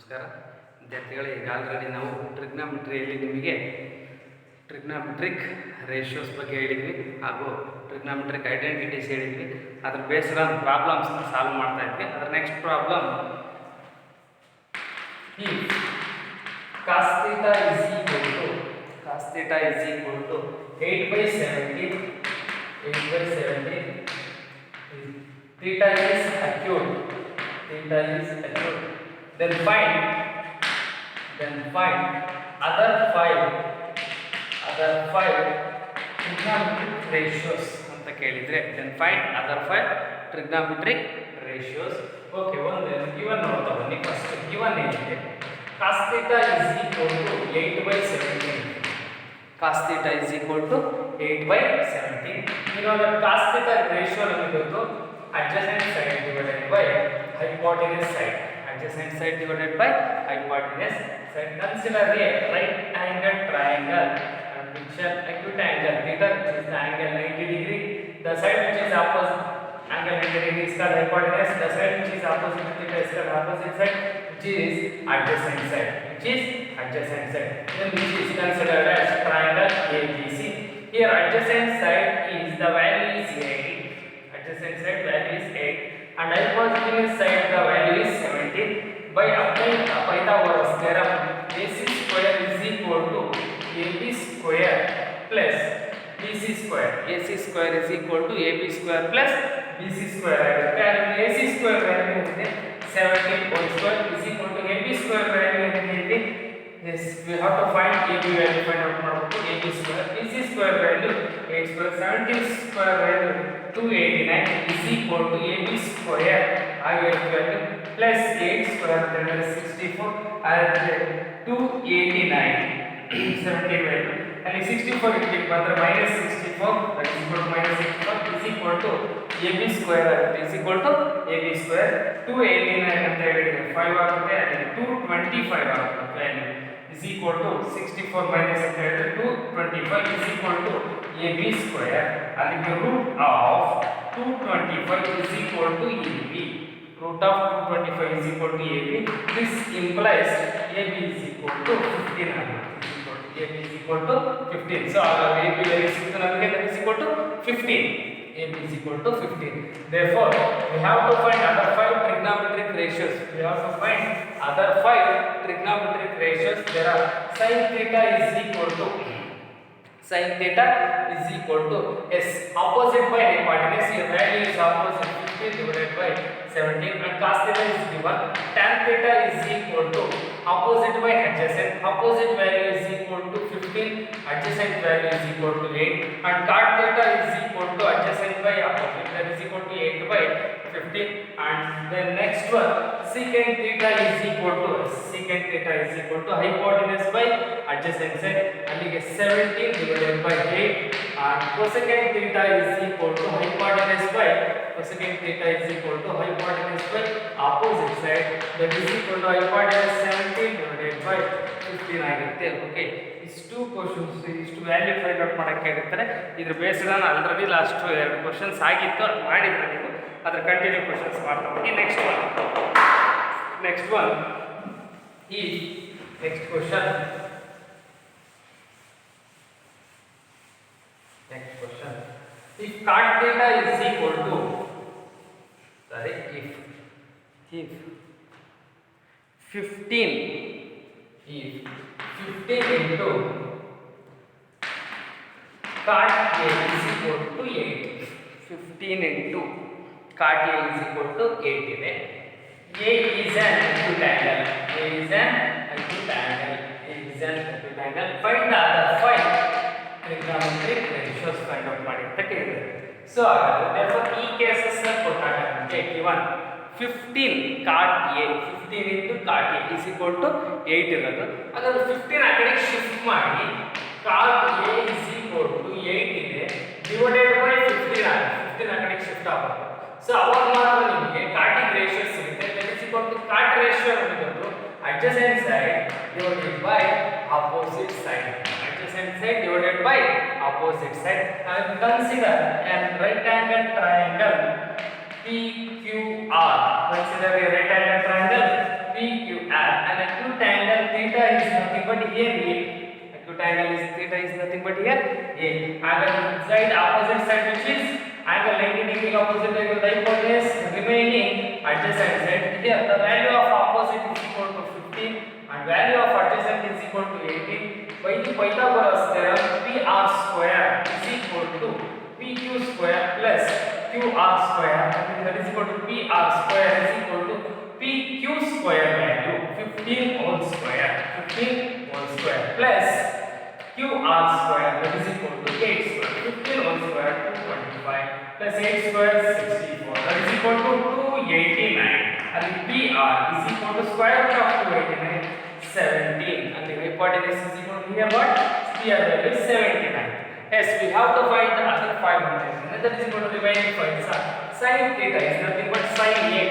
ನಮಸ್ಕಾರ ವಿದ್ಯಾರ್ಥಿಗಳೇ, ಈಗ ಆಲ್ರೆಡಿ ನಾವು ಟ್ರಿಗ್ನಾಮೆಟ್ರಿಯಲ್ಲಿ ನಿಮಗೆ ಟ್ರಿಗ್ನಾಮೆಟ್ರಿಕ್ ರೇಷಿಯೋಸ್ ಬಗ್ಗೆ ಹೇಳಿದ್ವಿ ಹಾಗೂ ಟ್ರಿಗ್ನಾಮೆಟ್ರಿಕ್ ಐಡೆಂಟಿಟೀಸ್ ಹೇಳಿದ್ವಿ. ಅದ್ರ ಬೇಸ್ಡ್ ಆನ್ ಪ್ರಾಬ್ಲಮ್ಸ್ನ ಸಾಲ್ವ್ ಮಾಡ್ತಾ ಇದ್ವಿ. ಅದರ next problem cos theta is equal to 8/17 theta is acute. Then find other five trigonometric ratios ಅಂತ ಕೇಳಿದ್ರೆ, then find other five trigonometric ratios. Okay, ಒಂದು ಗಿವನ್ ನೋಡ್ತಾ ಬನ್ನಿ. ಫಸ್ಟ್ ಗಿವನ್ ಏನಿದೆ, cos theta is equal to 8/17. cos theta is equal to 8/17. You know that cos theta ratio ನಮಗೆ ಗೊತ್ತು, adjacent side divided by hypotenuse side. Adjacent side divided by hypotenuse side. Consider a right angle triangle and which an acute angle theta, which is the angle 90 degree. The side which is opposite angle 90 degree is called hypotenuse. The side which is opposite theta is called opposite side, which is adjacent side. Then which is considered as triangle ABC. Here adjacent side is the value is 8. Adjacent side value is 8 and hypotenuse side the value is 17. By applying Pythagoras theorem, AC square is equal to AB square plus BC square. AC square is equal to AB square plus BC square ಆಗುತ್ತೆ. ಅಲ್ಲಿ AC square value ಇದೆ 17 whole square is equal to AB square value ಇದೆ. Yes, we have to find AB value, find out ಮಾಡಬೇಕು. AB square, BC square value 8 square, 17 square value 289 is equal to AB square value plus 8 square that is 64 and 289 17 value and 64 it ಬಂದ್ರೆ minus 64 that is equal to minus 64 is equal to AB square is equal to AB square 289 ಅಂತ ಹೇಳಿದ್ರೆ 5 ಆಗುತ್ತೆ and 225 ಆಗುತ್ತೆ value is equal to 64 minus 225 is equal to AB square and the root of 225 is equal to AB. Root of 225 is equal to AB. This implies AB is equal to 15. AB is equal to 15. So our AB value is equal to 15. AB is equal to 15. Therefore, we have to find other five trigonometric ratios. There are sin theta is equal to S opposite by hypotenuse. Your value is opposite 15 divided by 17 and cos theta is given. Tan theta is equal to opposite by adjacent. Opposite value is equal to 15, adjacent value is equal to 8 and cot theta is equal to adjacent by opposite, that is equal to 8/15. And the next one, secant theta is equal to hypotenuse by adjacent side, ಅಲ್ಲಿಗೆ 17 divided by 8 and cosecant theta is equal to hypotenuse by opposite side, that is equal to hypotenuse 17 divided by 15 ಆಗುತ್ತೆ. Okay, ಇಷ್ಟು questions, ಇಷ್ಟು value find out ಮಾಡೋಕ್ಕೆ ಹೇಳ್ತಾರೆ. ಇದ್ರ based ನಾನು already last 2 questions ಆಗಿತ್ತು, ಅದು ಮಾಡಿದ್ರೆ ನೀವು ಅದರ ಕಂಟಿನ್ಯೂ ಕ್ವಶನ್ಸ್ ಮಾಡ್ತಾ ಹೋಗಿ. ನೆಕ್ಸ್ಟ್ ಒನ್ ಈ next question if cot theta is equal to if 15 into cot A is equal to 8. 15 into cot A is equal to 8 ಇದೆ. A is an acute angle. Find the other five trigonometric ratios find out ಮಾಡಿ ಅಂತ ಕೇಳಿದ್ದಾರೆ. So therefore ಈ cases ಕೊಟ್ಟಾಗ ನಮಗೆ given 15 cot A, 15 into cot A is equal to 8 ಇರೋದು. ಹಾಗಾದ್ರೆ 15 ಆ ಕಡೆ ಶಿಫ್ಟ್ ಮಾಡಿ cot A is equal to 8 ಇದೆ divided by 15 ಆ ಕಡೆ ಶಿಫ್ಟ್ ಆಗುತ್ತೆ. ಸೊ ಅವಾಗ ಮಾತ್ರ ನಿಮಗೆ ಕಾಟಿಕ್ ರೇಷಿಯೋ ಸಿಗುತ್ತೆ. that is equal to cot ratio ಅನ್ನೋದು adjacent side divided by opposite side. And consider a right angle triangle PQR. Consider a right angle triangle PQR and a but here A. Acute angle is theta is nothing but here A. Angle side opposite side which is angle 90 degree opposite to the hypotenuse remaining adjacent side. Here the value of opposite is equal to 15 and value of adjacent is equal to 18. By the Pythagoras theorem, PR square is equal to PQ square plus QR square, and that is equal to PR square is equal to PQ square value 15 whole square plus QR square that is equal to 8 square, 15 whole square 225 plus 8 square 64 that is equal to 289, and the PR is equal to square root of 289 17, and the hypotenuse is equal to here what? PR value is 79. Yes, we have to find the other 500. That is equal to remaining 5 sin theta is nothing but sin A.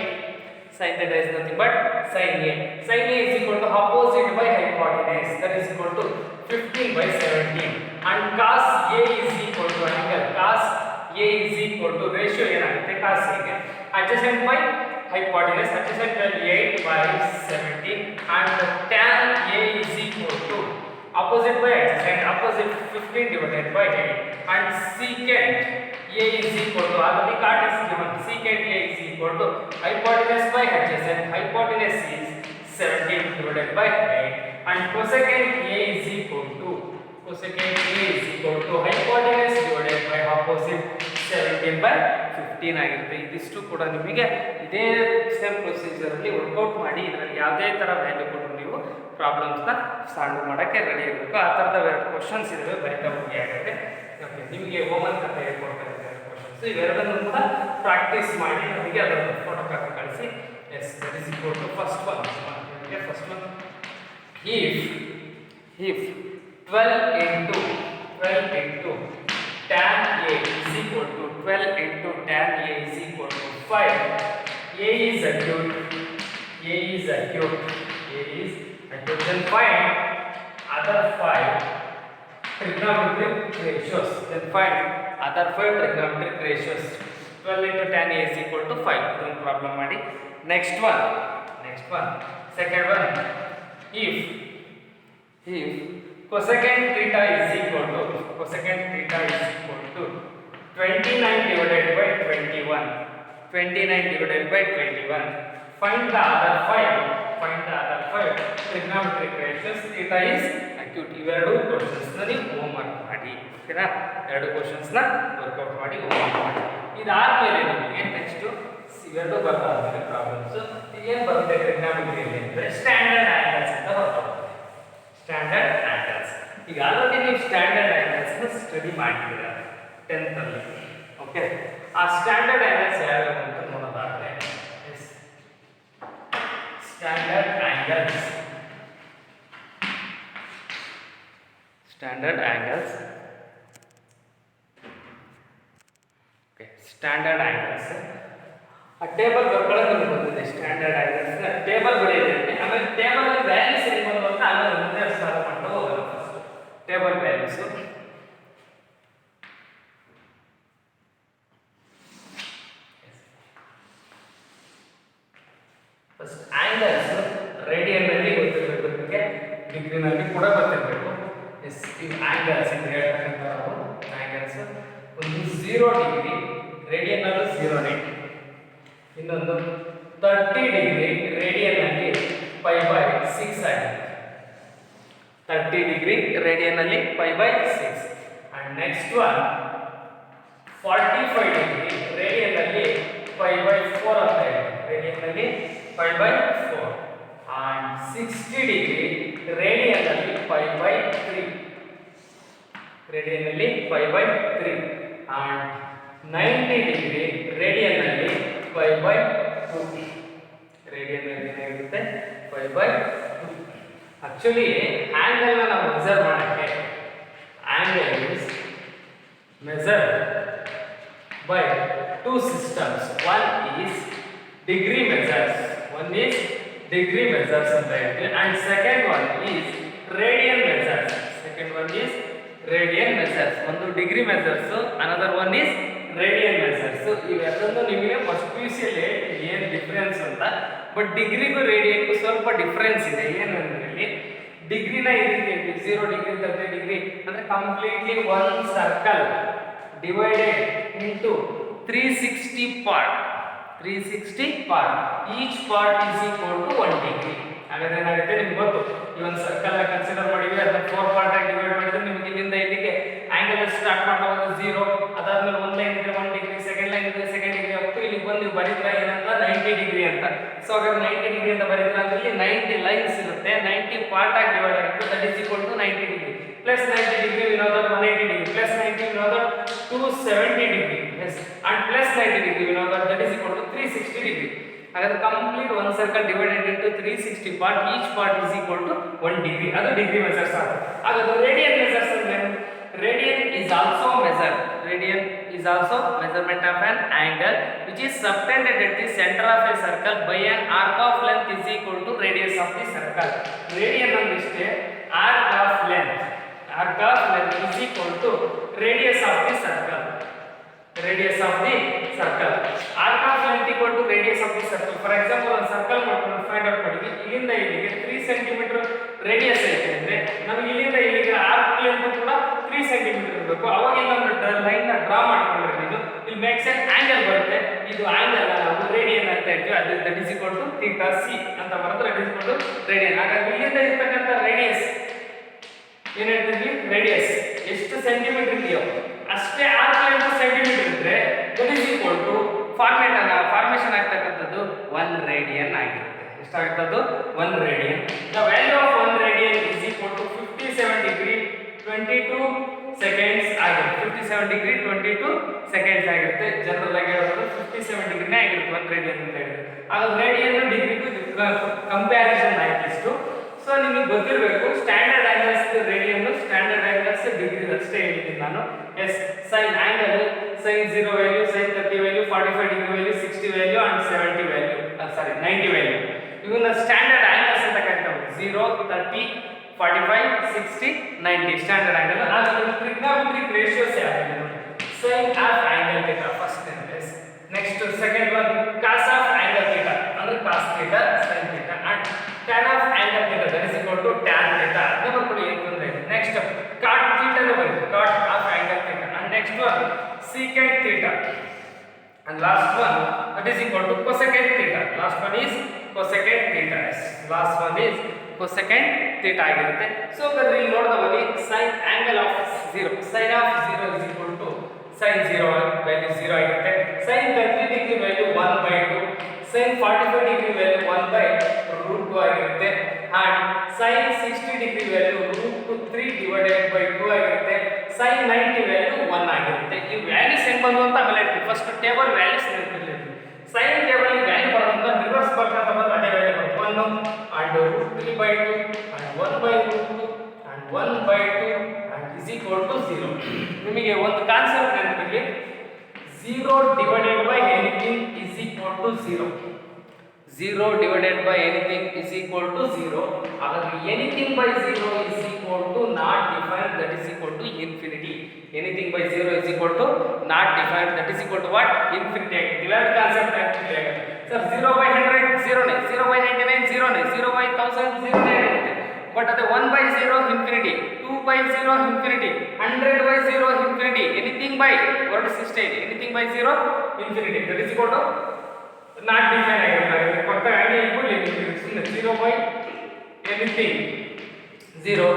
Sin theta is nothing but sin A. Sin A is equal to opposite by hypotenuse. That is equal to 15 by 17. And cos A is equal to angle. Cos A is equal to ratio ಏನಾಗುತ್ತೆ cos A ಗೆ adjacent by hypotenuse. Adjacent value 8 by 17 and tan A is equal to opposite by adjacent, opposite 15 divided by 8, and secant A is equal to, already cot is given, secant A is equal to hypotenuse by adjacent, hypotenuse is 17 divided by 8, and cosecant A is equal to hypotenuse divided by opposite 17 by 15 ಆಗಿರುತ್ತೆ. ಇದಿಷ್ಟು ಕೂಡ ನಿಮಗೆ ಇದೇ same procedure ಅಲ್ಲಿ workout ಮಾಡಿ ಇದರಲ್ಲಿ ಯಾವುದೇ ತರ ವ್ಯಾಲ್ಯೂ ಕೊಟ್ಟರು ನೀವು ಪ್ರಾಬ್ಲಮ್ಸ್ ನ ಸಾಲ್ವ್ ಮಾಡಕ್ಕೆ ರೆಡಿ ಇರಬೇಕು. ಆ ತರದ ಎರಡು ಕ್ವೆಶ್ಚನ್ಸ್ ಇದಾವೆ, ಬರಿತಾ ಹೋಗಿ ಆಗುತ್ತೆ. ಓಕೆ, ನಿಮಗೆ ಹೋಮ್ವರ್ಕ್ ಅಂತ ಹೇಳ್ಕೊಡ್ತಾ ಇದ್ದಾರೆ ಕ್ವೆಶ್ಚನ್ಸ್. ಇವೆರಡನ್ನೂ ಕೂಡ ಪ್ರಾಕ್ಟೀಸ್ ಮಾಡಿ ನಮಗೆ ಅದರ ಫೋಟೋ ಕಾಪಿ ಕಳಿಸಿ. Yes, that is equal to first one if 12 into tan A is equal to 12 into tan A is equal to 5. A is acute. Then find other 5 trigonometric ratios. 12 into tan A is equal to 5. Don't problem ಮಾಡಿ. Next one. Second one. If cosecant theta is equal to 29 divided by 21. Find the other 5 trigonometric ratios. Theta is acute. ಇವೆರಡು questions ನ ನೀವು homework ಮಾಡಿ. ಓಕೆನಾ? ಎರಡು questions ನ workout ಮಾಡಿ homework ಮಾಡಿ. ಇದಾದ್ಮೇಲೆ ನಿಮಗೆ ನೆಕ್ಸ್ಟ್ ಇವೆರಡು ಬರ್ತಾ ಇದ್ದಾರೆ ಪ್ರಾಬ್ಲಮ್ಸ್. ಏನು ಬರುತ್ತೆ ಟ್ರಿಗ್ನೋಮೆಟ್ರಿಯಲ್ಲಿ ಅಂದ್ರೆ ಸ್ಟ್ಯಾಂಡರ್ಡ್ ಆಂಗಲ್ಸ್ ಅಂತ ಬರ್ತವೆ. ಸ್ಟ್ಯಾಂಡರ್ಡ್ ಆಂಗಲ್ಸ್ ಈಗ ಆಲ್ರೆಡಿ ನೀವು ಸ್ಟ್ಯಾಂಡರ್ಡ್ ಆಂಗಲ್ಸ್ ನ ಸ್ಟಡಿ ಮಾಡಿದ್ದೀರಾ 10th ಅಲ್ಲಿ. ಓಕೆ, ಆ ಸ್ಟ್ಯಾಂಡರ್ಡ್ ಆಂಗಲ್ಸ್ ಯಾವ್ಯಾವ ಅಂತ ನೋಡೋದಾದ್ರೆ standard angles okay, standard angles ಆ ಟೇಬಲ್ ಬರ್ಕೊಳ್ಳೋಕೆ ನಮಗೆ ಬಂದಿದೆ. ಸ್ಟ್ಯಾಂಡರ್ಡ್ ಆಂಗಲ್ಸ್ ನ ಟೇಬಲ್ ಬರೆಯೋದಂತೆ, ಆಮೇಲೆ ಟೇಬಲ್ ವ್ಯಾಲ್ಯೂಸ್ ಏನು ಬಂತು ಅಂತ ಆಮೇಲೆ ಮುಂದೆ ಸಾಲ್ವ್ ಮಾಡ್ತಾ ಹೋಗೋಣ. First table values first angles radian ನಲ್ಲಿ ಗೊತ್ತಿರಬೇಕು ನಿಮಗೆ, ಡಿಗ್ರಿ ನಲ್ಲಿ ಕೂಡ ಗೊತ್ತಿರಬೇಕು. ಎಸ್, ಇವು ಆಂಗಲ್ಸ್ ಅಂತ ಹೇಳ್ತಕ್ಕಂಥ ನಾವು ಆಂಗಲ್ಸ್ ಒಂದು 0 ಡಿಗ್ರಿ ರೇಡಿಯನ್ ನಲ್ಲಿ 0.8, ಇನ್ನೊಂದು 30 ಡಿಗ್ರಿ ರೇಡಿಯನ್ ನಲ್ಲಿ π/6 ಆಗಿದೆ. 30 ಡಿಗ್ರಿ ರೇಡಿಯನ್ ನಲ್ಲಿ π/6 and next one 45 degree radian ನಲ್ಲಿ π/4 ಅಂತ ಇದೆ. ರೇಡಿಯನ್ ನಲ್ಲಿ π/4 and 60 ಡಿಗ್ರಿ ರೇಡಿಯನ್ ನಲ್ಲಿ π/3 and 90 ಡಿಗ್ರಿ ರೇಡಿಯನ್ ನಲ್ಲಿ π/2 ರೇಡಿಯನ್ ನಲ್ಲಿ ಏನಾಗಿರುತ್ತೆ π/2. ಆಕ್ಚುಲಿ ಆಂಗಲ್ ನ ನಾವು ಮೆಜರ್ ಮಾಡಕ್ಕೆ angle is measured by two systems. One is degree measures ಅಂತ ಹೇಳ್ತೀವಿ, and second one is radian measures. ಒಂದು degree measures, another one is radian measures. ಇವೆಲ್ಲದನ್ನು ನಿಮಗೆ ಫಸ್ಟ್ PUC ಅಲ್ಲಿ ಏನು ಡಿಫರೆನ್ಸ್ ಅಂತ. ಬಟ್ ಡಿಗ್ರಿಗೂ ರೇಡಿಯನ್ಗೂ ಸ್ವಲ್ಪ ಡಿಫರೆನ್ಸ್ ಇದೆ. ಏನು ಅಂದ್ರೆ ಇಲ್ಲಿ ಡಿಗ್ರಿನ ಈ ರೀತಿ ಹೇಳ್ತೀವಿ 0 ಡಿಗ್ರಿ 30 ಡಿಗ್ರಿ ಅಂದ್ರೆ completely one circle divided into 360 part. 360 part, each part is equal to 1 degree. ಹಾಗಾದ್ರೆ ಏನಾಗುತ್ತೆ ನಿಮ್ಗೆ ಗೊತ್ತು, ಈ ಒಂದು ಸರ್ಕಲ್ ಕನ್ಸಿಡರ್ ಮಾಡಿವಿ, ಅದನ್ನ 4 ಪಾರ್ಟ್ ಆಗಿ ಡಿವೈಡ್ ಮಾಡಿದ್ರೆ ನಿಮಗೆ ಇಲ್ಲಿಂದ ಇಲ್ಲಿಗೆ ಆಂಗಲ್ ಸ್ಟಾರ್ಟ್ ಮಾಡೋದು 0, ಅದಾದ್ಮೇಲೆ ಒಂದು ಲೈನ್ ಇದ್ರೆ 1 ಡಿಗ್ರಿ, ಸೆಕೆಂಡ್ ಲೈನ್ ಇದ್ರೆ ಸೆಕೆಂಡ್ ಡಿಗ್ರಿ, ಅಪ್ ಟು ಇಲ್ಲಿಗೆ ಬಂದು ನೀವು ಬರೀತೀರಾ ಏನಂತ 90 ಡಿಗ್ರಿ ಅಂತ. ಸೊ ಹಾಗಾದ್ರೆ 90 ಡಿಗ್ರಿ ಅಂತ ಬರೀತೀರಾ ಅಂದ್ರೆ ಇಲ್ಲಿ 90 ಲೈನ್ಸ್ ಇರುತ್ತೆ, 90 ಪಾರ್ಟ್ ಆಗಿ ಡಿವೈಡ್ ಆಗುತ್ತೆ, that is equal to 90 degree. Plus 90 degree we know that 180 degree, plus 90 we know that 270 degree, yes, and plus 90 degree we know that is equal to 360 degree. ಹಾಗಾದ್ರೆ complete one circle divided into 360 part, each part is equal to 1 degree. ಅದು degree measures ಆಗುತ್ತೆ. ಹಾಗಾದ್ರೆ radian measures ಅಂದ್ರೆ radian is also measured. Radian is also measurement of an angle which is subtended at the center of a circle by an arc of length is equal to radius of the circle. Radian ಅಂದ್ರೆ ಇಷ್ಟೇ, arc of length is equal to radius of the circle. Radius of the circle. Arc of length equal to radius of the circle. For example, ಒಂದು circle ಮಾಡ್ಕೊಂಡು find out ಮಾಡಿದ್ವಿ, ಇಲ್ಲಿಂದ ಇಲ್ಲಿಗೆ 3 centimetre radius ಐತೆ ಅಂದ್ರೆ ನಮಗೆ ಇಲ್ಲಿಂದ ಇಲ್ಲಿಗೆ ಆರ್ಕ್ ಲೆಂತ್ ಕೂಡ 3 ಸೆಂಟಿಮೀಟರ್ ಇರಬೇಕು. ಅವಾಗ ಇಲ್ಲೊಂದು ಲೈನ್ ನ ಡ್ರಾ ಮಾಡ್ಕೊಂಡ್ರೆ ಇಲ್ಲಿ ಮೇಕ್ಸ್ ಎನ್ ಆಂಗಲ್ ಬರುತ್ತೆ. ಇದು ಆಂಗಲ್ ನಾವು ರೇಡಿಯನ್ ಅಂತ ಹೇಳ್ತೀವಿ, ಅದು that is equal to theta C ಅಂತ ಬರುತ್ತೆ. That is equal to radian. ಹಾಗಾಗಿ ಇಲ್ಲಿಂದ ಇರ್ತಕ್ಕಂಥ ರೇಡಿಯಸ್ ಏನ್ ಹೇಳ್ತಿದ್ವಿ, ರೇಡಿಯಸ್ ಎಷ್ಟು ಸೆಂಟಿಮೀಟರ್ ಇದೆಯೋ ಅಷ್ಟೇ ಆರ್ಕ್ ಲೆಂತ್ ಸೆಂಟಿಮೀಟರ್ ಇದ್ರೆ that is equal to formation ಆಗ್ತಕ್ಕಂಥದ್ದು 1 ರೇಡಿಯನ್ ಆಗಿರುತ್ತೆ. ಎಷ್ಟಾಗುತ್ತದು 1 radian. The value of 1 radian is equal to 57 degree 22 seconds ಆಗಿರುತ್ತೆ. 57 ಡಿಗ್ರಿ 22 ಸೆಕೆಂಡ್ಸ್ ಆಗಿರುತ್ತೆ. ಜನರಲ್ ಆಗಿ ಹೇಳೋದು 57 ಡಿಗ್ರಿನೇ ಆಗಿರುತ್ತೆ 1 ರೇಡಿಯನ್ ಅಂತ ಹೇಳಿದ್ರೆ. ಆಗ ರೇಡಿಯನ್ ಡಿಗ್ರಿಗೂ ಕಂಪ್ಯಾರಿಸನ್ ಆಯ್ತಿಷ್ಟು. ಸೊ ನಿಮಗೆ ಗೊತ್ತಿರಬೇಕು standard angles radian, standard angles degree ಅಷ್ಟೇ ಹೇಳಿದ್ದೀನಿ ನಾನು. Yes, sine angle sine 0 value, sine 30 value, 45 degree value, 60 value and 70 value, sorry 90 value. ಇವನ್ನ ಸ್ಟ್ಯಾಂಡರ್ಡ್ ಆಂಗಲ್ಸ್ ಅಂತ ಕರೀತಾರೆ. 0, 30, 45, 60, 90 ಸ್ಟ್ಯಾಂಡರ್ಡ್ ಆಂಗಲ್. ಆದ್ರೆ ಟ್ರಿಗ್ನೋಮೆಟ್ರಿಕ್ ರೇಷಿಯೋಸ್ ಯಾವುದು ನೋಡಿ, sine of angle theta first in this. Next second one cos of angle theta ಅಂದ್ರೆ cos theta, sine theta and tan of angle theta that is equal to tan theta. Never put it in there. Next cot theta never cot of angle theta. And next one secant theta. And last one that is equal to cosecant theta. Last one is cosecant theta. Last one is cosecant theta ಆಗಿರುತ್ತೆ. So ಇಲ್ಲಿ ನೋಡೋದವಲ್ಲಿ sin angle of 0. Sin of 0 is equal to sin 0 value 0 ಆಗಿರುತ್ತೆ. Sin 30 degree value 1/2. Sin 45 degree value 1/√2 ಆಗಿರುತ್ತೆ. and sin 60 degree value √3 divided by 2 ಆಗಿರುತ್ತೆ. sin 90 value 1 ಆಗಿರುತ್ತೆ. ಈ values ಹೆಂಗ್ ಬಂದು ಅಂತ ಆಮೇಲೆ ಹೇಳ್ತೀವಿ. ಫಸ್ಟ್ ಟೇಬಲ್ ವ್ಯಾಲ್ಯೂಸ್ ನೆನಪಿರಲಿ. sin ಟೇಬಲ್ ಈ ವ್ಯಾಲ್ಯೂ ಬರೋದಂತ ರಿವರ್ಸ್ ಬರ್ಕೊಂತ ಬಂದ್ರೆ ಅದೇ ವ್ಯಾಲ್ಯೂ ಬರುತ್ತೆ. 1 and √3/2 and 1/√2 and 1/2 and is equal to 0. ನಿಮಗೆ ಒಂದು ಕಾನ್ಸೆಪ್ಟ್ ನೆನಪಿರಲಿ, 0 divided by anything is equal to 0. 0 divided by anything is equal to 0. ಹಾಗಾದ್ರೆ anything by 0 is equal to not defined, that is equal to infinity. Anything by 0 is equal to not defined, that is equal to what? Infinity ಆಗುತ್ತೆ. ಇವೆರಡು concept ಆಗುತ್ತೆ. Sir 0/100 0 ನೇ, 0/99 0 ನೇ, 0/1000 0 ನೇ ಆಗುತ್ತೆ. But ಅದೇ 1/0 infinity, 2/0 infinity, 100/0 infinity, anything by word system, anything by 0 infinity, that is equal to not define ಆಗಿರ್ತಾರೆ. ಕೊಟ್ಟ ಹಾಗೆ ಇಟ್ಬಿಡ್ಲಿ ಸುಮ್ಮನೆ 0/anything 0,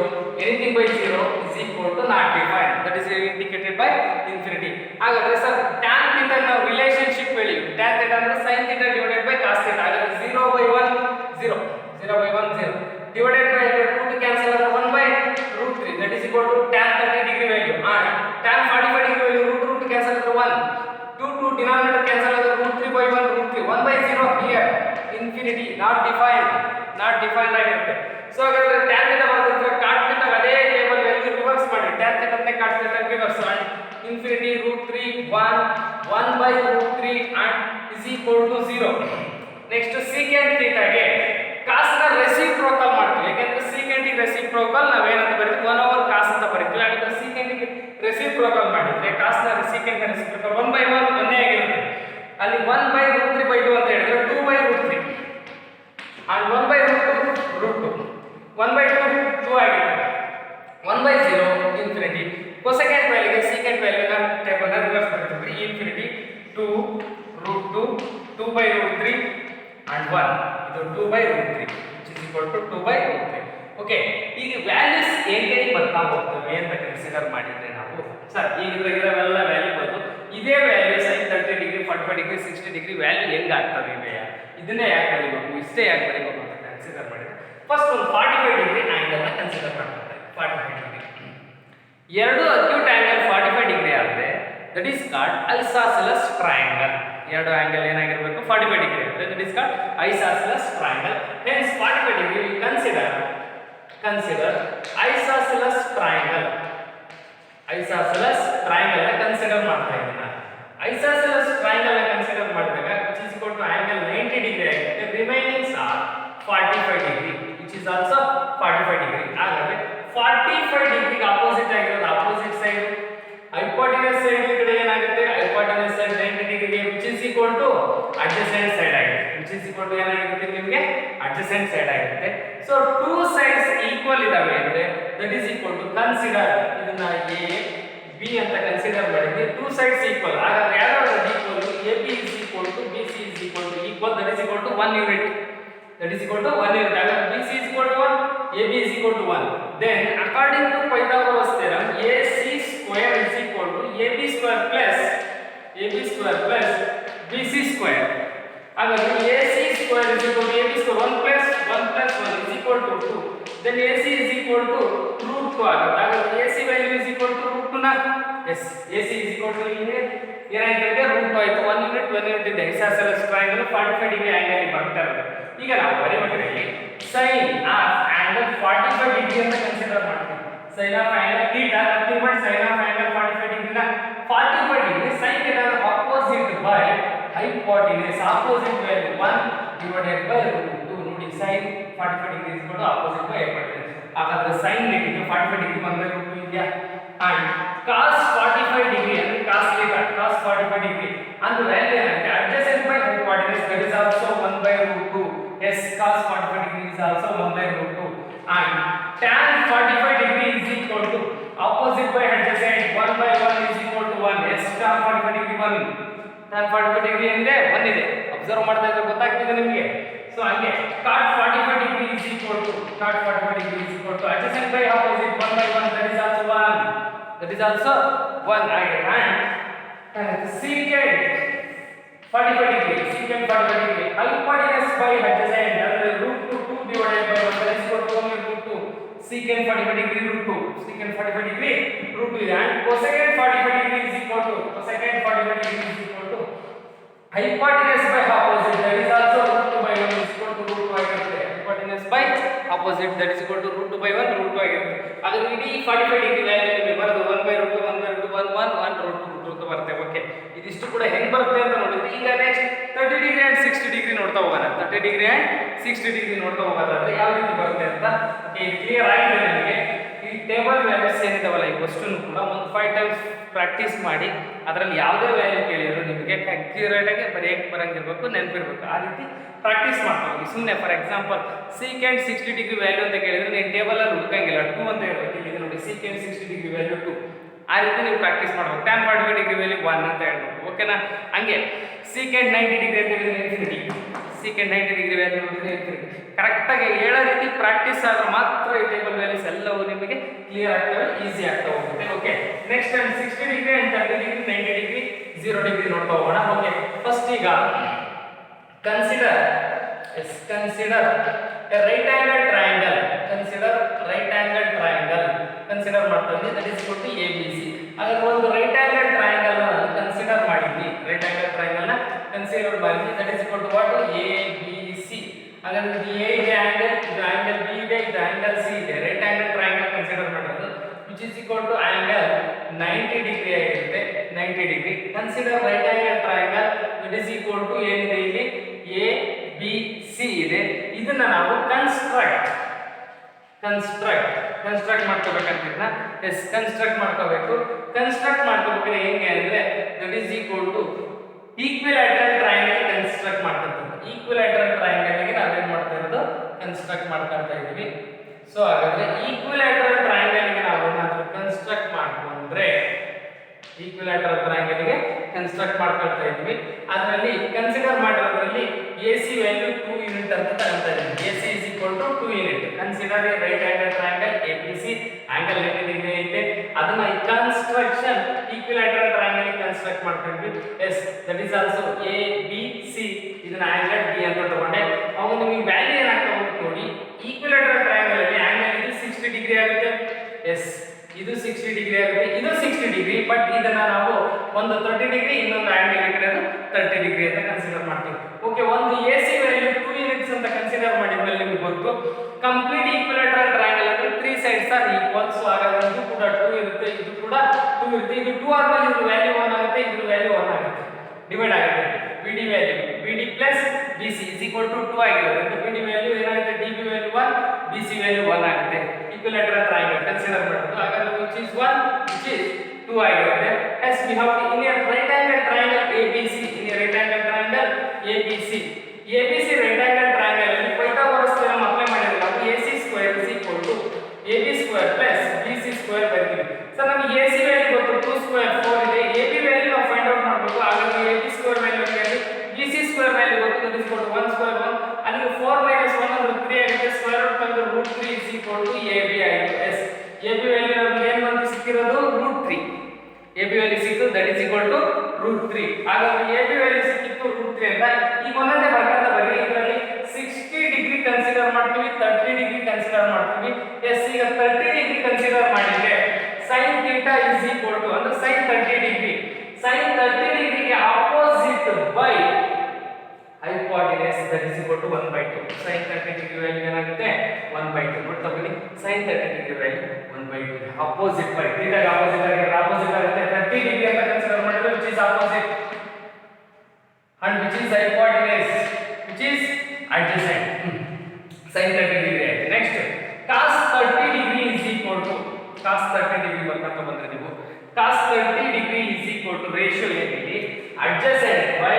anything by 0 is equal to not defined, that is indicated by infinity. ಹಾಗಾದ್ರೆ ಸರ್ tan theta ನಾವು relationship ಹೇಳಿ, tan theta ಅಂದ್ರೆ sin theta divided by cos theta. ಹಾಗಾದ್ರೆ 0/1 0, 0/1 0 divided by 2 to cancel ಆದ್ರೆ 1/√3, that is equal to tan 30 degree value tan 45 degree value √2 cancel ಆದ್ರೆ 1, 2 denominator cancel ಆದ್ರೆ √3/1 √3, 1/0 here infinity, not defined ಆಗಿರುತ್ತೆ. So ಹಾಗಾದ್ರೆ tan theta ಬರೋದ್ರೆ cot theta ಅದೇ table value reverse ಮಾಡಿ, tan theta ನೇ cot theta ರಿವರ್ಸ್ and infinity √3 1/√3 and is equal to 0. Next secant theta ಗೆ cos ನ ರೆಸಿಪ್ರೋಕಲ್ ಮಾಡ್ತೀವಿ. ಯಾಕಂದ್ರೆ secant ಗೆ ರೆಸಿಪ್ರೋಕಲ್ ನಾವೇನಂತ ಬರೀತೀವಿ 1/cos ಅಂತ ಬರೀತೀವಿ. ಹಾಗಾದ್ರೆ secant ಗೆ ರೆಸಿಪ್ರೋಕಲ್ ಮಾಡಿದ್ರೆ cos ನ secant ನ ರೆಸಿಪ್ರೋಕಲ್ 1/1 ಒಂದೇ ಆಗಿರುತ್ತೆ. ಅಲ್ಲಿ 1/√3/2 ಅಂತ ಹೇಳಿದ್ರೆ 2/√3 and 1/√2 √2, 1/2 1/0 ಇನ್ಫಿನಿಟಿ. ಕೊಸೆಕೆಂಡ್ ವ್ಯಾಲ್ಯೂಗೆ ಸೀಕೆಂಡ್ ವ್ಯಾಲ್ಯೂನ ಟೇಬಲ್ನ ರಿವರ್ಸ್ ಬರ್ತೀವಿ. Infinity 2 √2 2/√3 and 1. ಇದು 2/√3 which is equal to 2/√3. Okay, ಈಗ ವ್ಯಾಲ್ಯೂಸ್ ಹೇಗೆ ಬರ್ತಾ ಹೋಗ್ತವೆ ಅಂತ ಕನ್ಸಿಡರ್ ಮಾಡಿದ್ರೆ ನಾವು ಸರ್ ಈಗ ಇದ್ರಾಗಿರೋವೆಲ್ಲ ವ್ಯಾಲ್ಯೂ ಬಂದು ಇದೇ value sin 30 degree 45 degree 60 degree value ಹೆಂಗೆ ಆಗ್ತವೆ ಇವೆ, ಇದನ್ನೇ ಯಾಕೆ ಬರೀಬೇಕು, ಇಷ್ಟೇ ಯಾಕೆ ಬರೀಬೇಕು ಅಂತ ಕನ್ಸಿಡರ್ ಮಾಡಿದ್ರೆ ಫಸ್ಟ್ ಒಂದು 45 ಡಿಗ್ರಿ ಆ್ಯಂಗಲ್ನ ಕನ್ಸಿಡರ್ ಮಾಡ್ತಾರೆ. 45 ಡಿಗ್ರಿ ಎರಡು ಅಕ್ಯೂಟ್ ಆ್ಯಂಗಲ್ 45 ಡಿಗ್ರಿ ಆದರೆ that is called isosceles triangle. ಎರಡು ಆ್ಯಂಗಲ್ ಏನಾಗಿರಬೇಕು 45 ಡಿಗ್ರಿ ಅಂದರೆ that is called isosceles triangle. Hence 45 degree we consider isosceles triangle. Isosceles triangle ನ ಕನ್ಸಿಡರ್ ಮಾಡ್ತಾ ಇದ್ದೀನಿ ನಾನು. ಐಸಾಸೆಲಸ್ ಟ್ರಯಾಂಗಲ್ ನ ಕನ್ಸಿಡರ್ ಮಾಡಿದಾಗ which is equal to angle 90 degree ಆಗುತ್ತೆ. Remainings are 45 degree which is also 45 degree. ಹಾಗಾದ್ರೆ 45 ಡಿಗ್ರಿಗೆ ಅಪೋಸಿಟ್ ಆಗಿರೋದು ಅಪೋಸಿಟ್ ಸೈಡ್ ಹೈಪೋಟೆನಸ್ ಸೈಡ್ ಕಡೆ ಏನಾಗುತ್ತೆ ಹೈಪೋಟೆನಸ್ ಸೈಡ್ 90 ಡಿಗ್ರಿಗೆ which is equal to adjacent side ಆಗುತ್ತೆ. which is equal to ಏನಾಗಿರುತ್ತೆ ನಿಮಗೆ adjacent side ಆಗುತ್ತೆ. ಸೊ ಟೂ ಸೈಡ್ಸ್ ಈಕ್ವಲ್ ಇದಾವೆ ಅಂದ್ರೆ that is equal to consider ಇದನ್ನ ಎ ಬಿ ಅಂತ ಕನ್ಸಿಡರ್ ಮಾಡಿದ್ರೆ ಟೂ ಸೈಡ್ಸ್ ಈಕ್ವಲ್. ಹಾಗಾದ್ರೆ ಯಾವ್ಯಾವ equal A B is equal to B C is equal to equal that is equal to 1 unit. That is equal to 1 unit. ಹಾಗಾದ್ರೆ B C is equal to 1 A B is equal to 1. Then according to Pythagoras theorem A C square is equal to A B square plus B C square. ಹಾಗಾದ್ರೆ A C square is equal to A B square 1 plus 1 is equal to 2. Then AC is equal to √2 ಆಗುತ್ತೆ. ಹಾಗಾದ್ರೆ AC value is equal to √2 ನ yes AC is equal to ಏನಾಯ್ತು √2 ಆಯ್ತು. 1 unit ಇದೆ. ಐಸಾಸೆಲಸ್ triangle 45 degree angle ಬರ್ತಾ ಇರೋದು. ಈಗ ನಾವು ಬರೀಬೇಕಾದ್ರೆ sin ಆಫ್ ಆಂಗಲ್ 45 ಡಿಗ್ರಿ ಅಂತ ಕನ್ಸಿಡರ್ ಮಾಡ್ತೀವಿ. sin of angle theta nothing but sin of angle 45 degree ನ 45 degree sin theta opposite by hypotenuse opposite value 1 divided by √2. ನೋಡಿ sin 45 degree is equal to opposite by hypotenuse. ಹಾಗಾದ್ರೆ sin ಗೆ 45 degree 1/√2 ಇದೆಯಾ and cos 45 degree ಅಂದ್ರೆ cos theta cos 45 degree and value ಏನಂತೆ adjacent by hypotenuse that is also 1/√2. yes cos 45 degree is also 1/√2 and tan 45 degree is equal to opposite by adjacent 1/1 is equal to 1. yes tan 45 degree 1 tan 45 degree ಏನಿದೆ 1 ಇದೆ. Observe ಮಾಡ್ತಾ ಇದ್ರೆ ಗೊತ್ತಾಗ್ತಿದೆ ನಿಮಗೆ. So ಹಾಗೆ cot 45 degree is equal to adjacent by opposite 1/1 that is also 1 and secant 45 degree hypotenuse by adjacent ಅಂದ್ರೆ √2 divided by 1 that is equal to √2. secant 45 degree √2 ಇದೆ and cosecant 45 degree is equal to hypotenuse by opposite that is also √2/1 is equal to √2 ಆಗಿರುತ್ತೆ. hypotenuse by opposite that is equal to √2/1 √2 ಆಗಿರುತ್ತೆ. ಹಾಗಾದ್ರೆ ಇಡೀ 45 degree value ನಿಮಗೆ ಬರೋದು 1/√2 1/√2 ಬರುತ್ತೆ. Okay, ಇದಿಷ್ಟು ಕೂಡ ಹೆಂಗ್ ಬರುತ್ತೆ ಅಂತ ನೋಡಿದ್ರೆ ಈಗ ನೆಕ್ಸ್ಟ್ 30 ಡಿಗ್ರಿ ಅಂಡ್ 60 ಡಿಗ್ರಿ ನೋಡ್ತಾ ಹೋಗೋಣ. 30 ಡಿಗ್ರಿ ಅಂಡ್ 60 ಡಿಗ್ರಿ ನೋಡ್ತಾ ಹೋಗೋದಾದ್ರೆ ಯಾವ ರೀತಿ ಬರುತ್ತೆ ಅಂತ ಕ್ಲಿಯರ್ ಆಗಿದೆ ನಿಮಗೆ. ಈ ಟೇಬಲ್ ವ್ಯಾಲ್ಯೂಸ್ ಏನಿದಾವಲ್ಲ ಈ ವಸ್ತುನು ಕೂಡ ಒಂದು 5 ಟೈಮ್ಸ್ ಪ್ರಾಕ್ಟೀಸ್ ಮಾಡಿ ಅದರಲ್ಲಿ ಯಾವುದೇ ವ್ಯಾಲ್ಯೂ ಕೇಳಿದ್ರು ನಿಮಗೆ ಕ್ಲಿಯರ್ ಆಗಿ ಬರೆಯಕ್ಕೆ ಬರಂಗಿರ್ಬೇಕು, ನೆನಪಿರ್ಬೇಕು. ಆ ರೀತಿ ಪ್ರಾಕ್ಟೀಸ್ ಮಾಡ್ತಾ ಹೋಗಿ. ಸುಮ್ಮನೆ for example secant 60 degree value ಅಂತ ಕೇಳಿದ್ರೆ ನೀವು ಟೇಬಲ್ ಅಲ್ಲಿ ಹುಡುಕಂಗಿಲ್ಲ, 2 ಅಂತ ಹೇಳ್ಬೇಕು. ಇಲ್ಲಿ ನೋಡಿ ಸೀಕೆಂಡ್ 60 ಡಿಗ್ರಿ ವ್ಯಾಲ್ಯೂ 2. ಆ ರೀತಿ ನೀವು ಪ್ರಾಕ್ಟೀಸ್ ಮಾಡಬೇಕು. tan 45 ಡಿಗ್ರಿ ವ್ಯಾಲ್ಯೂ 1 ಅಂತ ಹೇಳ್ಬೇಕು. ಓಕೆನಾ? ಹಂಗೆ ಸೀಕೆಂಡ್ 90 ಡಿಗ್ರಿ ಅಂತ ಹೇಳಿದ್ರೆ ಇನ್ಫಿನಿಟಿ. ಸೀಕೆಂಡ್ 90 ಡಿಗ್ರಿ ವ್ಯಾಲ್ಯೂ ನೋಡಿದ್ರೆ ಇನ್ಫಿನಿಟಿ. ಕರೆಕ್ಟಾಗಿ ಹೇಳೋ ರೀತಿ ಪ್ರಾಕ್ಟೀಸ್ ಆದ್ರೆ ಮಾತ್ರ ಈ ಟೇಬಲ್ ವ್ಯಾಲ್ಯೂಸ್ ಎಲ್ಲವೂ ನಿಮಗೆ ಕ್ಲಿಯರ್ ಆಗ್ತವೆ, ಈಸಿ ಆಗ್ತಾ ಹೋಗುತ್ತೆ. Okay, next 60 degree and 30 degree 90 degree 0 degree ನೋಡ್ತಾ ಹೋಗೋಣ. ಓಕೆ, ಫಸ್ಟ್ ಈಗ consider right angle triangle. Consider ಮಾಡ್ತಾ ಇದ್ದೀನಿ. That is equal to ABC. ಹಾಗಾದ್ರೆ ಒಂದು ರೈಟ್ ಆಂಗಲ್ ಟ್ರಯಾಂಗಲ್ ಕನ್ಸಿಡರ್ ಮಾಡಿದ್ವಿ. That is equal to what ABC. ಹಾಗಾದ್ರೆ ಇದು A ಇದೆ ಆಂಗಲ್, ಇದು ಆಂಗಲ್ B ಇದೆ, ಇದು ಆಂಗಲ್ C ಇದೆ. ರೈಟ್ ಆಂಗಲ್ ಟ್ರಯಾಂಗಲ್ ಕನ್ಸಿಡರ್ ಮಾಡಿರೋದು which is equal to angle 90 degree ಆಗಿರುತ್ತೆ. 90 degree. Consider right angle triangle that is equal to ಏನಿದೆ ಇಲ್ಲಿ ABC ಇದೆ. ಇದನ್ನ ನಾವು ಕನ್ಸ್ಟ್ರಕ್ಟ್ ಮಾಡ್ಕೋಬೇಕಂತಿದ್ನ. ಎಸ್, ಕನ್ಸ್ಟ್ರಕ್ಟ್ ಮಾಡ್ಕೋಬೇಕು. ಕನ್ಸ್ಟ್ರಕ್ಟ್ ಮಾಡ್ಕೋಬೇಕಾದ್ರೆ ಹೆಂಗೆ ಅಂದ್ರೆ that is equal to equilateral triangle construct ಮಾಡ್ಕೊತೀವಿ. ಈಕ್ವಿಲ್ಯಾಟರಲ್ ಟ್ರಯಾಂಗಲ್ ಗೆ ನಾವೇನ್ ಮಾಡ್ತಾ ಇರೋದು ಕನ್ಸ್ಟ್ರಕ್ಟ್ ಮಾಡ್ಕೊಳ್ತಾ ಇದೀವಿ. ಸೊ ಹಾಗಾದ್ರೆ ಈಕ್ವಿಲ್ಯಾಟರಲ್ ಟ್ರಯಾಂಗಲ್ ಗೆ ನಾವು ಈಕ್ವಿಲ್ಯಾಟರಲ್ ಟ್ರಯಾಂಗಲ್ಗೆ ಕನ್ಸ್ಟ್ರಕ್ಟ್ ಮಾಡ್ಕೊಳ್ತಾ ಇದ್ವಿ. ಅದರಲ್ಲಿ ಕನ್ಸಿಡರ್ ಮಾಡಿರೋದ್ರಲ್ಲಿ ಎ ಸಿ ವ್ಯಾಲ್ಯೂ 2 ಯೂನಿಟ್ ಅಂತ ತಗೊಳ್ತಾ ಇದ್ವಿ. A C is equal to 2 unit. Consider a right angle triangle A B C, angle 90 degree ಐತೆ. ಅದನ್ನ ಈ ಕನ್ಸ್ಟ್ರಕ್ಷನ್ ಈಕ್ವಿಲ್ಯಾಟರಲ್ ಟ್ರಯಾಂಗಲ್ ಕನ್ಸ್ಟ್ರಕ್ಟ್ ಮಾಡ್ಕೊಂಡ್ವಿ. Yes that is also A B C, ಇದನ್ನ angle D ಅಂತ ತಗೊಂಡೆ. ಅವಾಗ ನಿಮಗೆ ವ್ಯಾಲ್ಯೂ ಏನಾಗ್ತಾ ಹೋಗುತ್ತೆ ನೋಡಿ. ಈಕ್ವಿಲ್ಯಾಟರಲ್ ಟ್ರಯಾಂಗಲ್ ಅಲ್ಲಿ ಆಂಗಲ್ ಇದು 60 ಡಿಗ್ರಿ ಆಗುತ್ತೆ. ಎಸ್ ಇದು 60 ಡಿಗ್ರಿ ಆಗುತ್ತೆ, ಇದು 60 ಡಿಗ್ರಿ. ಬಟ್ ಇದನ್ನ ನಾವು ಒಂದು 30 ಡಿಗ್ರಿ, ಇನ್ನೊಂದು ಆಂಗಲ್ ಇರೋದು 30 ಡಿಗ್ರಿ ಅಂತ ಕನ್ಸಿಡರ್ ಮಾಡ್ತೀವಿ. ಓಕೆ, ಒಂದು ಎ ಸಿ ವ್ಯಾಲ್ಯೂ 2 ಯೂನಿಟ್ಸ್ ಅಂತ ಕನ್ಸಿಡರ್ ಮಾಡಿದ್ಮೇಲೆ ನಿಮಗೆ ಗೊತ್ತು ಕಂಪ್ಲೀಟ್ ಈಕ್ವಿಲ್ಯಾಟರಲ್ ಟ್ರಯಾಂಗಲ್ ಅಂದ್ರೆ 3 ಸೈಡ್ಸ್ ಆರ್ ಈಕ್ವಲ್. ಸೊ ಹಾಗಾದ್ರೆ ಇದು ಕೂಡ 2 ಇರುತ್ತೆ, ಇದು ಕೂಡ 2 ಇರುತ್ತೆ. ಇದು 2 ಆದ್ಮೇಲೆ ಇದ್ರ ವ್ಯಾಲ್ಯೂ 1 ಆಗುತ್ತೆ, ಇದ್ರ ವ್ಯಾಲ್ಯೂ 1 ಆಗುತ್ತೆ, ಡಿವೈಡ್ ಆಗುತ್ತೆ. BD value BD plus BC is equal to 2 ಆಗಿರೋದ್ರಿಂದ BD ವ್ಯಾಲ್ಯೂ ಏನಾಗುತ್ತೆ, DB ವ್ಯಾಲ್ಯೂ 1, BC ವ್ಯಾಲ್ಯೂ 1 ಆಗುತ್ತೆ. ಈಕ್ವಿಲ್ಯಾಟರಲ್ ಟ್ರಯಾಂಗಲ್ ಕನ್ಸಿಡರ್ ಮಾಡೋದು. ಹಾಗಾದ್ರೆ which is 1, which is 2 ಆಗಿರುತ್ತೆ. as we have in a right angle triangle ABC, in a right angle triangle ABC, ABC right angle triangle ಅಲ್ಲಿ Pythagoras theorem apply ಮಾಡಿದ್ರೆ ನಾವು AC square is equal to AB square plus BC square ಬರ್ತೀವಿ. Sir ನಮಗೆ AC value ಗೊತ್ತು 2 square 4 ಇದೆ. AB value ನಾವು find out ಮಾಡಬೇಕು. ಹಾಗಾದ್ರೆ AB square value BC square value ಗೊತ್ತು, that is equal to 1 square 1. ಅಲ್ಲಿ 4 minus 1 ಅಂದ್ರೆ 3 ಆಗುತ್ತೆ. ಸ್ಕ್ವೇರ್ ರೂಟ್ ತೆಗೆದ್ರೆ √3 is equal to AB ಆಯಿತು. ಎಸ್ AB ವ್ಯಾಲ್ಯೂ ನಮಗೆ ಏನು ಬಂತು ಸಿಕ್ಕಿರೋದು √3. AB ವ್ಯಾಲ್ಯೂ ಸಿಕ್ಕಿತು, that is equal to √3. ಹಾಗಾದ್ರೆ AB ವ್ಯಾಲ್ಯೂ ಸಿಕ್ಕಿತ್ತು √3 ಅಂತ ಈಗ ಒಂದೊಂದೇ ಬರ್ತಾ ಬರ್ರಿ. ಇದರಲ್ಲಿ 60 ಡಿಗ್ರಿ ಕನ್ಸಿಡರ್ ಮಾಡ್ತೀವಿ, 30 ಡಿಗ್ರಿ ಕನ್ಸಿಡರ್ ಮಾಡ್ತೀವಿ. ಎಸ್ ಈಗ 30 ಡಿಗ್ರಿ ಕನ್ಸಿಡರ್ ಮಾಡಿದ್ರೆ sin θ is equal to ಅಂದ್ರೆ sin 30 ಡಿಗ್ರಿ, sin 30 ಡಿಗ್ರಿಗೆ opposite by hypotenuse, that is equal to 1/2. sin 30 degree value ಏನಾಗುತ್ತೆ 1/2. ನೋಡ್ತಾ ಬನ್ನಿ, sin 30 degree value 1/2. Opposite by θ ಗೆ ಆಪೋಸಿಟ್ ಆಗುತ್ತೆ 30 ಡಿಗ್ರಿ ಅಂತ ಕನ್ಸಿಡರ್ ಮಾಡಿದ್ರೆ which is opposite and which is hypotenuse, which is adjacent. sin 30 degree ಆಯ್ತು. Next cos 30 degree is equal to cos 30 degree ಬರ್ಕೊಂತ ಬಂದ್ರೆ ನೀವು cos 30 degree is equal to ratio ಏನಿದೆ adjacent by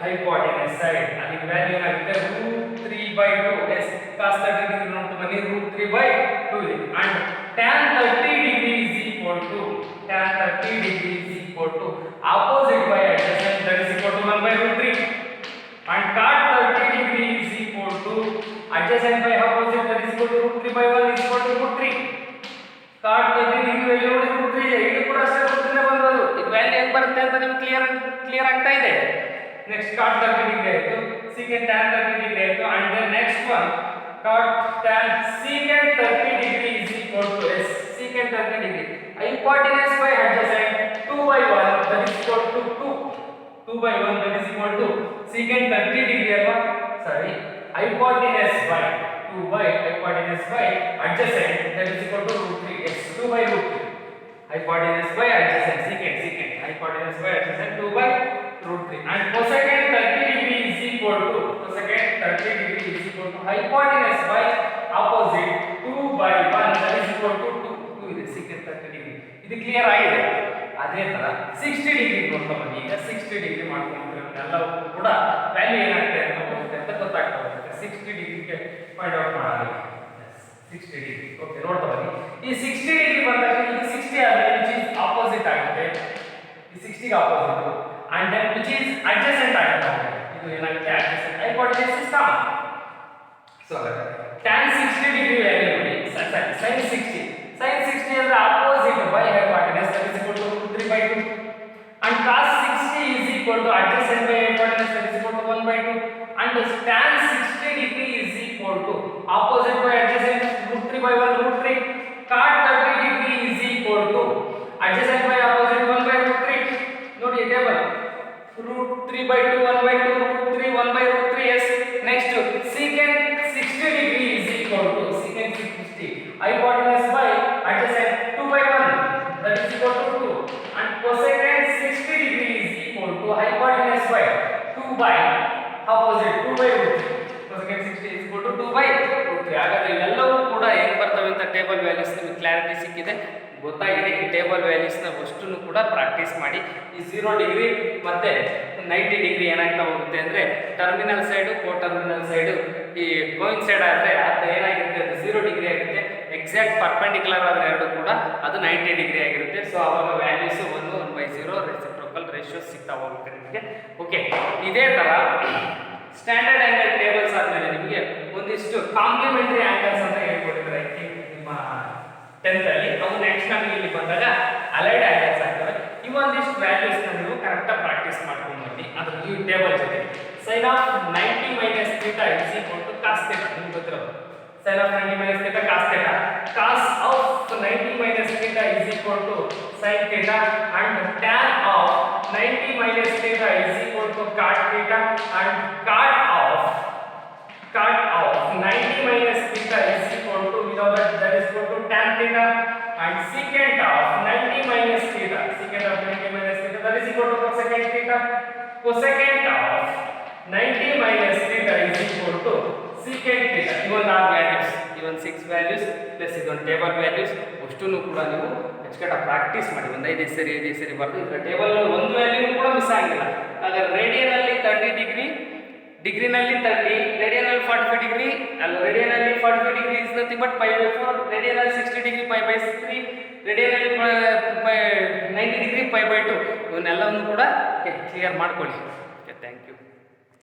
hypotenuse side. ಅಲ್ಲಿ value ಏನಾಗುತ್ತೆ √3/2. S cos 30 degree ನೋಡ್ತಾ ಬನ್ನಿ √3/2 ಇದೆ. and tan 30 degree is equal to opposite by adjacent, that is equal to 1/√3. and cot 30 degree is equal to adjacent by opposite, that is equal to √3/1 is equal to √3. cot 30 degree value ನೋಡಿ √3 ಇದೆ, ಇದು ಕೂಡ ಅಷ್ಟೇ √3 ಬಂದದ್ದು. ಇದು value ಹೆಂಗ್ ಬರುತ್ತೆ ಅಂತ ನಿಮಗೆ ಕ್ಲಿಯರ್ ಆಗ್ತಾ ಇದೆ. ನೆಕ್ಸ್ಟ್ cot 30 degree ಆಯ್ತು, secant tan 30 degree ಆಯ್ತು. and then next one cot tan secant 30 degree is equal to secant 30 degree hypotenuse by adjacent 2/1, that is equal to 2/1, that is equal to secant 30 degree ಅಲ್ವಾ, ಸಾರಿ hypotenuse by hypotenuse by adjacent, that is equal to √3. yes 2/√3 hypotenuse by adjacent secant hypotenuse by adjacent 2/√3. and cosecant 30 degree is equal to hypotenuse by opposite 2/1, that is equal to 2 ಇದೆ secant 30 degree. ಇದು clear ಆಗಿದೆ. ಅದೇ ತರ 60 degree ನೋಡ್ತಾ ಬನ್ನಿ. ಈಗ 60 degree ಮಾಡ್ಕೊಂಡ್ರೆ ಎಲ್ಲವೂ ಕೂಡ ವ್ಯಾಲ್ಯೂ ಏನಾಗುತ್ತೆ ಅಂತ ಗೊತ್ತಾಗ್ತಾ ಹೋಗುತ್ತೆ. 60 ಡಿಗ್ರಿಗೆ ಫೈಂಡ್ ಔಟ್ ಮಾಡೋದು 60 ಡಿಗ್ರಿ. ಓಕೆ, ನೋಡ್ತಾ ಬನ್ನಿ. ಈ 60 ಡಿಗ್ರಿ ಬಂದಾಗ ಇದು 60 ಆದ್ರೆ which is opposite ಆಗುತ್ತೆ, ಈ 60 ಗೆ opposite. and then which is adjacent ಆಗುತ್ತೆ, ಇದು ಏನಾಗುತ್ತೆ adjacent. hypotenuse is common. so tan 60 degree value ನೋಡಿ sin 60 ಅಂದ್ರೆ opposite by hypotenuse, that is equal to √3/2. and cos 60 is equal to adjacent by hypotenuse, that is equal to 1/2. and tan 60 degree is equal to opposite by adjacent √3/1 √3. cot 30 degree is equal to adjacent by opposite 1/√3. ನೋಡಿ table √3/2 1/2 √3 1/√3. yes next secant 60 degree is equal to secant 60 hypotenuse by adjacent 2/1, that is equal to 2. and cosecant 60 degree is equal to hypotenuse by 2/opposite 2/√3. cosecant 60 is equal to 2/√3. ಹಾಗಾದ್ರೆ ಇವೆಲ್ಲವೂ ಕೂಡ ಏನು ಬರ್ತವೆ ಅಂತ table values ನಿಮಗೆ clarity ಸಿಕ್ಕಿದೆ, ಗೊತ್ತಾಗಿದೆ. ಈ ಟೇಬಲ್ ವ್ಯಾಲ್ಯೂಸ್ನ ಅಷ್ಟನ್ನು ಕೂಡ ಪ್ರಾಕ್ಟೀಸ್ ಮಾಡಿ. ಈ 0 ಡಿಗ್ರಿ ಮತ್ತೆ 90 ಡಿಗ್ರಿ ಏನಾಗ್ತಾ ಹೋಗುತ್ತೆ ಅಂದರೆ ಟರ್ಮಿನಲ್ ಸೈಡು ಕೋ ಟರ್ಮಿನಲ್ ಸೈಡು ಈ ಗೋಯಿಂಗ್ ಸೈಡ್ ಆದರೆ ಅದು ಏನಾಗಿರುತ್ತೆ, ಅದು 0 ಡಿಗ್ರಿ ಆಗುತ್ತೆ. ಎಕ್ಸಾಕ್ಟ್ ಪರ್ಪೆಂಡಿಕ್ಯುಲರ್ ಆದರೆ ಎರಡು ಕೂಡ ಅದು 90 ಡಿಗ್ರಿ ಆಗಿರುತ್ತೆ. ಸೊ ಅವಾಗ ವ್ಯಾಲ್ಯೂಸ್ 1 1/0 ರೆಸಿಪ್ರೋಕಲ್ ರೇಷಿಯೋಸ್ ಸಿಗ್ತಾ ಹೋಗುತ್ತೆ ನಿಮಗೆ. ಓಕೆ, ಇದೇ ಥರ ಸ್ಟ್ಯಾಂಡರ್ಡ್ ಆ್ಯಂಗಲ್ ಟೇಬಲ್ಸ್ ಆದಮೇಲೆ ನಿಮಗೆ ಒಂದಿಷ್ಟು ಕಾಂಪ್ಲಿಮೆಂಟರಿ ಆ್ಯಂಗಲ್ಸ್ ಅಂತ ಹೇಳ್ಕೊಟ್ಟಿದ್ದಾರೆ ನಿಮ್ಮ 10th ಅಲ್ಲಿ. ಅವು ನೆಕ್ಸ್ಟ್ ನಮಗೆ ಇಲ್ಲಿ ಬಂದಾಗ ಅಲೈಡ್ ಆ್ಯಂಗಲ್ಸ್ ಆಗ್ತವೆ. ಇವೊಂದಿಷ್ಟು ವ್ಯಾಲ್ಯೂಸ್ನ ನೀವು ಕರೆಕ್ಟಾಗಿ ಪ್ರಾಕ್ಟೀಸ್ ಮಾಡ್ಕೊಂಡು ಬನ್ನಿ. ಅದ್ರ ಈ ಟೇಬಲ್ ಜೊತೆ sin of 90 minus theta is equal to cos theta. ನಿಮ್ಗೆ ಗೊತ್ತಿರೋದು sin of 90 minus theta cos theta. Cos of 90 minus theta is equal to sin theta and tan of 90 minus theta is equal to cot theta and cot of 90 minus theta is equal to, you know, that is equal to tan theta and secant of 90 minus theta that is equal to cosecant theta. Cosecant of 90 minus theta is equal to secant theta. ಇವನ್ ಆ values, ಇವನ್ 6 values plus ಇದೊಂದು table values ಅಷ್ಟನ್ನು ಕೂಡ ನೀವು ಹೆಚ್ಚು practice ಮಾಡಿ. ಒಂದು 5 ಸರಿ ಬರೆದು ಇದರ ಟೇಬಲ್ ಒಂದು ವ್ಯಾಲ್ಯೂ ಕೂಡ ಮಿಸ್ ಆಗಿಲ್ಲ. ಹಾಗಾದ್ರೆ ರೇಡಿಯನಲ್ಲಿ 30 ಡಿಗ್ರಿ, ಡಿಗ್ರಿನಲ್ಲಿ 30, ರೇಡಿಯನಲ್ಲಿ 45 ಡಿಗ್ರಿ, ಅಲ್ಲ ರೇಡಿಯನಲ್ಲಿ 45 ಡಿಗ್ರಿ ಇಸ್ ನಥಿಂಗ್ ಬಟ್ π/4, ರೇಡಿಯನಲ್ಲಿ 60 ಡಿಗ್ರಿ π/3, ರೇಡಿಯನಲ್ಲಿ 90 ಡಿಗ್ರಿ π/2. ಇವನ್ನೆಲ್ಲವನ್ನು ಕೂಡ ಕ್ಲಿಯರ್ ಮಾಡ್ಕೊಳ್ಳಿ. Okay, thank you.